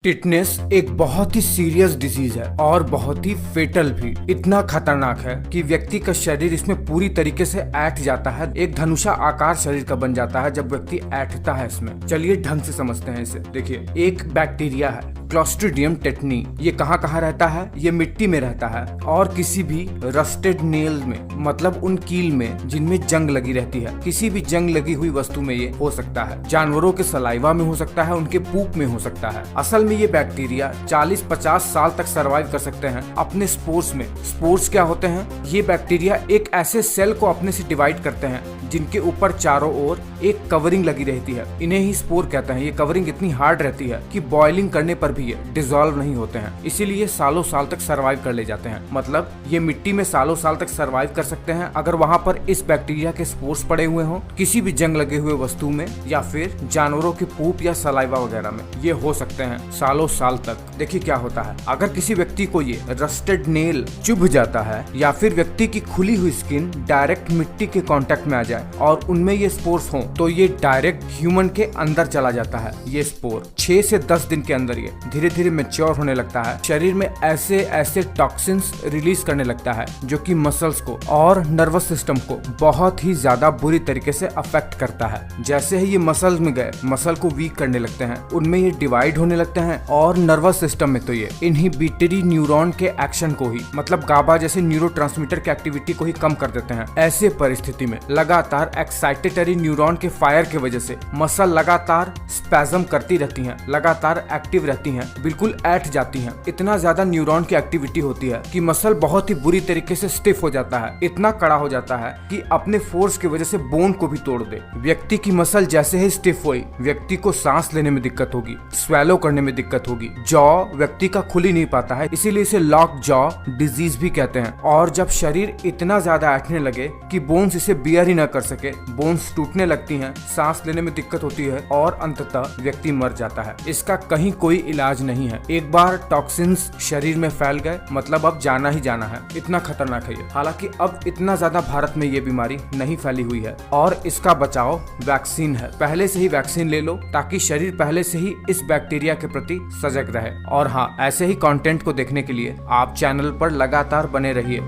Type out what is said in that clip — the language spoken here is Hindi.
टिटनेस एक बहुत ही सीरियस डिजीज है और बहुत ही फेटल भी। इतना खतरनाक है कि व्यक्ति का शरीर इसमें पूरी तरीके से ऐंठ जाता है। एक धनुषा आकार शरीर का बन जाता है जब व्यक्ति ऐंठता है इसमें। चलिए ढंग से समझते हैं इसे। देखिए, एक बैक्टीरिया है क्लोस्ट्रीडियम टेटनी। ये कहाँ रहता है? ये मिट्टी में रहता है और किसी भी रस्टेड नेल में, मतलब उन कील में जिनमें जंग लगी रहती है, किसी भी जंग लगी हुई वस्तु में ये हो सकता है। जानवरों के सलाइवा में हो सकता है, उनके पूप में हो सकता है। असल में ये बैक्टीरिया 40-50 साल तक सरवाइव कर सकते हैं अपने स्पोर्स में। स्पोर्स क्या होते हैं? ये बैक्टीरिया एक ऐसे सेल को अपने से डिवाइड करते हैं जिनके ऊपर चारों ओर एक कवरिंग लगी रहती है। इन्हें ही स्पोर कहते हैं। ये कवरिंग इतनी हार्ड रहती है कि बॉइलिंग करने पर भी ये डिसॉल्व नहीं होते हैं, इसीलिए सालों साल तक सरवाइव कर ले जाते हैं। मतलब ये मिट्टी में सालों साल तक सरवाइव कर सकते हैं अगर वहाँ पर इस बैक्टीरिया के स्पोर्स पड़े हुए हों, किसी भी जंग लगे हुए वस्तु में या फिर जानवरों के पूप या सलाइवा वगैरह में। ये हो सकते हैं सालों साल तक। देखिए क्या होता है, अगर किसी व्यक्ति को ये रस्टेड नेल चुभ जाता है या फिर व्यक्ति की खुली हुई स्किन डायरेक्ट मिट्टी के कांटेक्ट में आ जाए और उनमें ये स्पोर्स हों, तो ये डायरेक्ट ह्यूमन के अंदर चला जाता है। ये स्पोर 6 से 10 दिन के अंदर ये धीरे धीरे मैच्योर होने लगता है। शरीर में ऐसे ऐसे टॉक्सिन्स रिलीज करने लगता है जो कि मसल्स को और नर्वस सिस्टम को बहुत ही ज्यादा बुरी तरीके से अफेक्ट करता है। जैसे ही ये मसल्स में गए, मसल को वीक करने लगते हैं, उनमें ये डिवाइड होने लगते हैं और नर्वस सिस्टम में तो ये इनहिबिटरी न्यूरॉन के एक्शन को ही, मतलब गाबा जैसे न्यूरोट्रांसमीटर की एक्टिविटी को ही कम कर देते हैं। ऐसे परिस्थिति में लगातार एक्साइटेटरी न्यूरॉन के फायर की वजह से मसल लगातार स्पैज्म करती रहती हैं, लगातार एक्टिव रहती हैं, बिल्कुल ऐंठ जाती हैं। इतना ज्यादा न्यूरॉन की एक्टिविटी होती है कि मसल बहुत ही बुरी तरीके से स्टिफ हो जाता है, इतना कड़ा हो जाता है कि अपने फोर्स की वजह से बोन को भी तोड़ दे। व्यक्ति की मसल जैसे ही स्टिफ हुई, व्यक्ति को सांस लेने में दिक्कत होगी, स्वेलो करने में दिक्कत होगी, जॉ व्यक्ति का खुल ही नहीं पाता है, इसीलिए इसे लॉक जॉ डिजीज भी कहते हैं। और जब शरीर इतना ज्यादा ऐंठने लगे कि बोन्स इसे बियर ही न कर सके, बोन्स टूटने लगती हैं, सांस लेने में दिक्कत होती है और अंततः व्यक्ति मर जाता है। इसका कहीं कोई इलाज नहीं है। एक बार टॉक्सिन्स शरीर में फैल गए, मतलब अब जाना ही जाना है। इतना खतरनाक है ये। हालांकि अब इतना ज्यादा भारत में ये बीमारी नहीं फैली हुई है और इसका बचाव वैक्सीन है। पहले से ही वैक्सीन ले लो ताकि शरीर पहले से ही इस बैक्टीरिया के प्रति सजग रहे। और हाँ, ऐसे ही कंटेंट को देखने के लिए आप चैनल पर लगातार बने रहिए।